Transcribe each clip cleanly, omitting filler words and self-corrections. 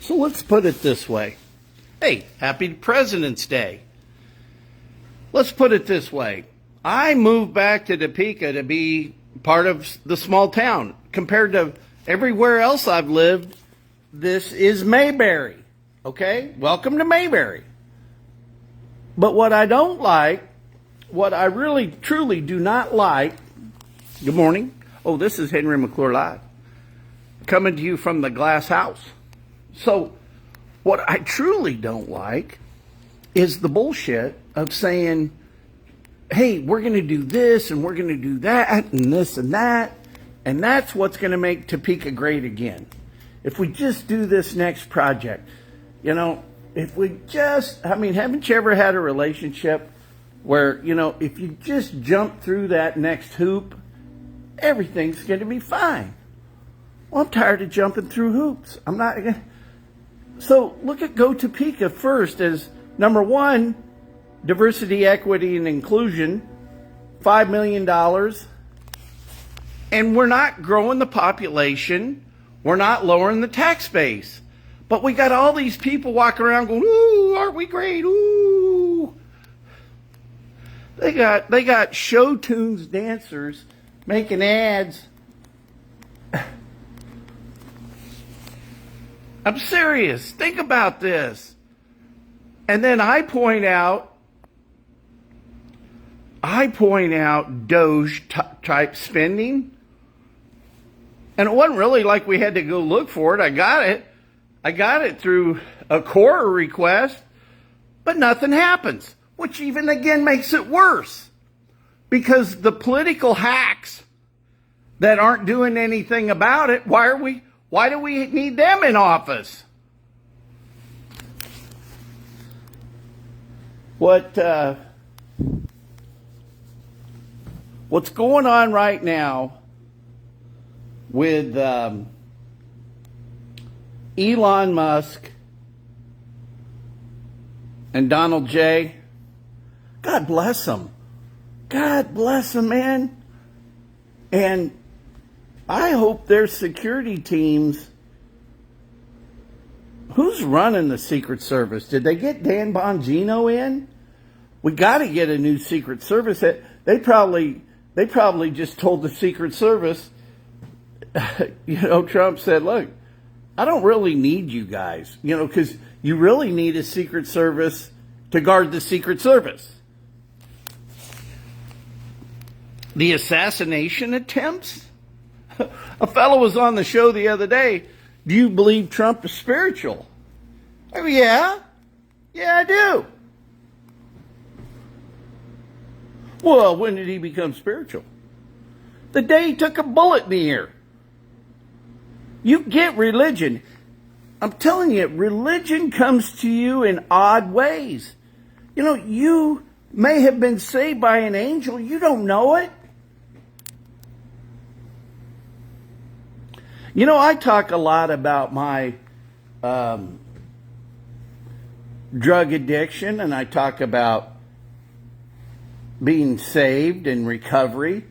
So let's put it this way. Hey, happy President's Day. Let's put it this way. I moved back to Topeka to be part of the small town. Compared to everywhere else I've lived, this is Mayberry. Okay? Welcome to Mayberry. But what I don't like, what I really, truly do not like, good morning. Oh, this is Henry McClure Live, coming to you from the glass house. So, what I truly don't like is the bullshit of saying, hey, we're going to do this and we're going to do that and this and that, and that's what's going to make Topeka great again. If we just do this next project, you know, if we just, I mean, haven't you ever had a relationship where, you know, if you just jump through that next hoop, everything's going to be fine? Well, I'm tired of jumping through hoops. I'm not going to. So look at Go Topeka first as number one, diversity, equity, and inclusion, $5 million. And we're not growing the population. We're not lowering the tax base. But we got all these people walking around going, ooh, aren't we great? Ooh. They got show tunes dancers making ads. I'm serious. Think about this. And then I point out Doge type spending. And it wasn't really like we had to go look for it. I got it through a Quora request, but nothing happens, which even again makes it worse. Because the political hacks that aren't doing anything about it, why do we need them in office? What's going on right now with Elon Musk and Donald J. God bless them. God bless them, man. And I hope their security teams. Who's running the Secret Service? Did they get Dan Bongino in? We got to get a new Secret Service. They probably just told the Secret Service. You know, Trump said, "Look, I don't really need you guys. You know, because you really need a Secret Service to guard the Secret Service." The assassination attempts. A fellow was on the show the other day. Do you believe Trump is spiritual? Oh, yeah. Yeah, I do. Well, when did he become spiritual? The day he took a bullet in the ear. You get religion. I'm telling you, religion comes to you in odd ways. You know, you may have been saved by an angel. You don't know it. You know, I talk a lot about my drug addiction, and I talk about being saved and recovery.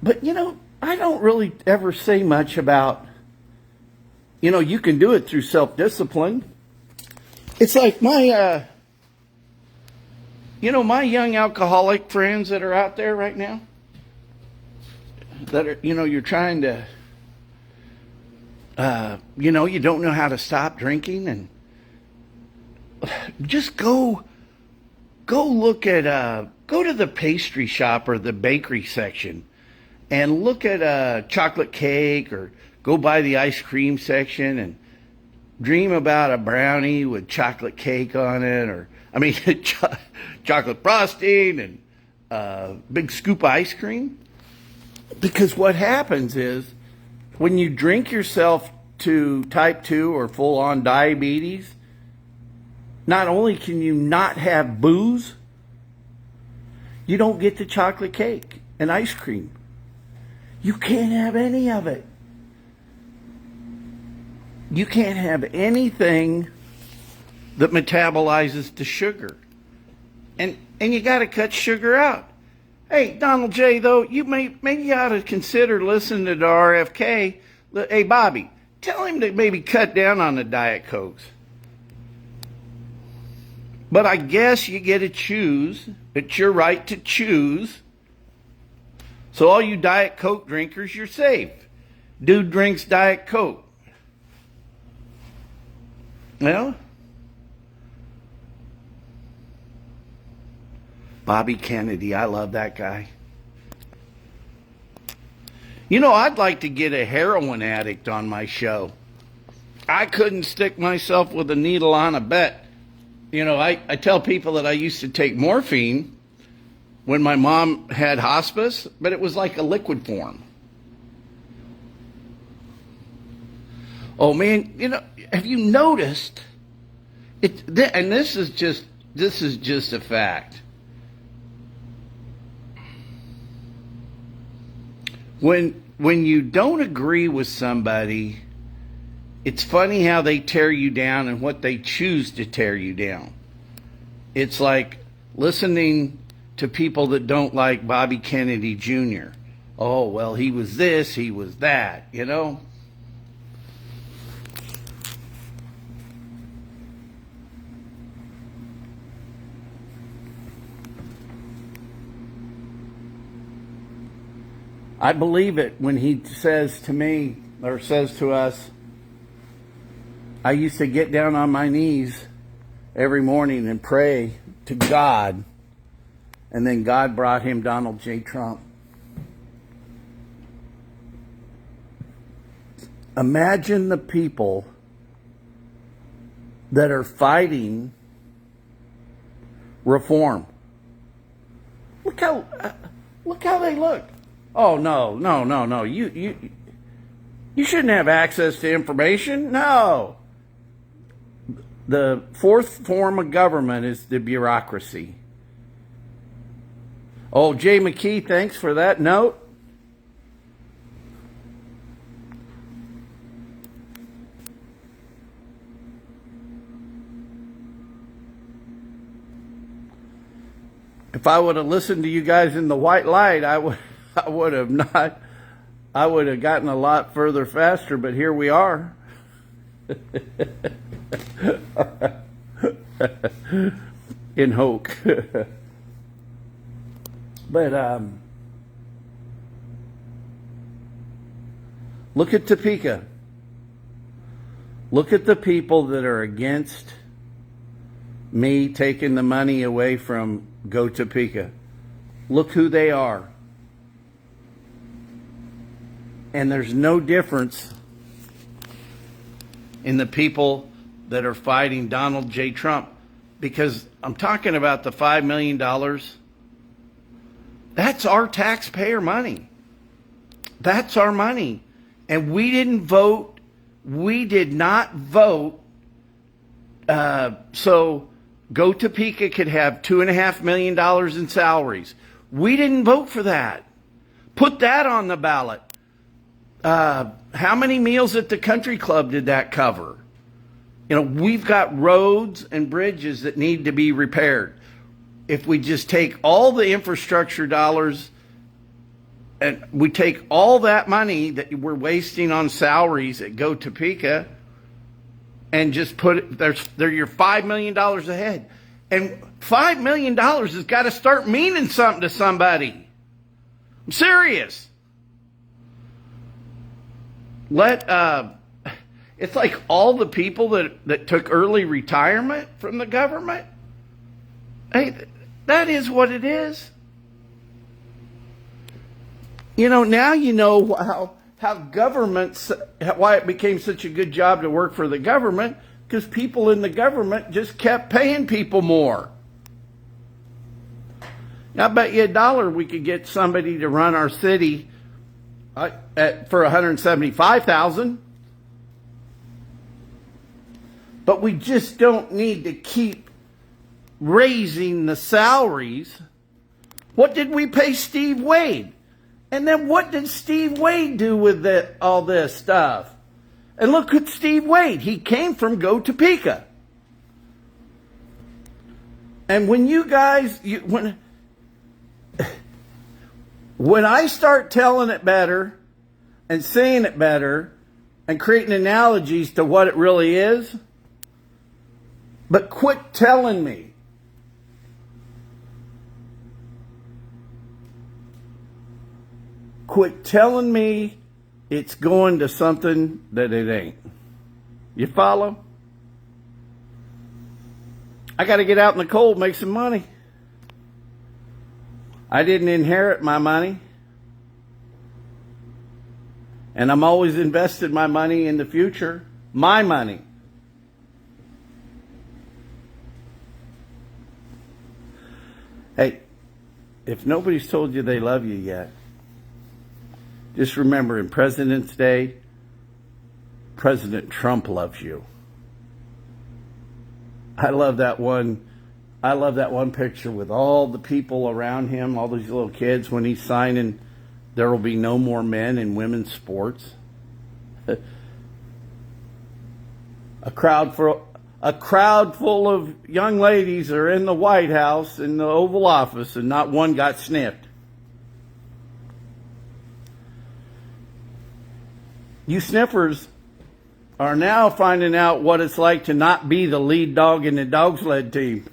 But, you know, I don't really ever say much about, you know, you can do it through self-discipline. It's like my, you know, my young alcoholic friends that are out there right now, that are, you know, you're trying to, you know, you don't know how to stop drinking, and just go look at, go to the pastry shop or the bakery section and look at a chocolate cake, or go by the ice cream section and dream about a brownie with chocolate cake on it, or, I mean, chocolate frosting and big scoop of ice cream. Because what happens is, when you drink yourself to type 2 or full-on diabetes, not only can you not have booze, you don't get the chocolate cake and ice cream. You can't have any of it. You can't have anything that metabolizes to sugar. And you got to cut sugar out. Hey, Donald J., though, you maybe you ought to consider listening to RFK. Hey, Bobby, tell him to maybe cut down on the Diet Cokes. But I guess you get to choose. It's your right to choose. So all you Diet Coke drinkers, you're safe. Dude drinks Diet Coke. Well, Bobby Kennedy, I love that guy. You know, I'd like to get a heroin addict on my show. I couldn't stick myself with a needle on a bet. You know, I tell people that I used to take morphine when my mom had hospice, but it was like a liquid form. Oh man, you know, have you noticed it? And this is just a fact. When you don't agree with somebody, it's funny how they tear you down and what they choose to tear you down. It's like listening to people that don't like Bobby Kennedy Jr. Oh, well, he was this, he was that, you know? I believe it when he says to me, or says to us, I used to get down on my knees every morning and pray to God, and then God brought him Donald J. Trump. Imagine the people that are fighting reform. Look how they look. Oh, no. You shouldn't have access to information. No. The fourth form of government is the bureaucracy. Oh, Jay McKee, thanks for that note. If I would have listened to you guys in the white light, I would have gotten a lot further faster, but here we are. In Hoke. But look at Topeka. Look at the people that are against me taking the money away from Go Topeka. Look who they are. And there's no difference in the people that are fighting Donald J. Trump, because I'm talking about the $5 million. That's our taxpayer money. That's our money. And we didn't vote. We did not vote. So Go Topeka could have $2.5 million in salaries. We didn't vote for that. Put that on the ballot. How many meals at the country club did that cover? You know, we've got roads and bridges that need to be repaired. If we just take all the infrastructure dollars and we take all that money that we're wasting on salaries at Go Topeka and just put it, they're your $5 million ahead. And $5 million has got to start meaning something to somebody. I'm serious. It's like all the people that took early retirement from the government. Hey, that is what it is. You know, now you know how governments, why it became such a good job to work for the government, because people in the government just kept paying people more. Now, I bet you $1 we could get somebody to run our city for $175,000. But we just don't need to keep raising the salaries. What did we pay Steve Wade? And then what did Steve Wade do with all this stuff? And look at Steve Wade. He came from Go Topeka. And when you guys, when I start telling it better and saying it better, and creating analogies to what it really is. But quit telling me. Quit telling me it's going to something that it ain't. You follow? I got to get out in the cold, make some money. I didn't inherit my money. And I'm always invested my money in the future. My money. Hey, if nobody's told you they love you yet, just remember, in President's Day, President Trump loves you. I love that one picture with all the people around him, all these little kids, when he's signing, there will be no more men in women's sports. A crowd full of young ladies are in the White House, in the Oval Office, and not one got snipped. You sniffers are now finding out what it's like to not be the lead dog in the dog sled team.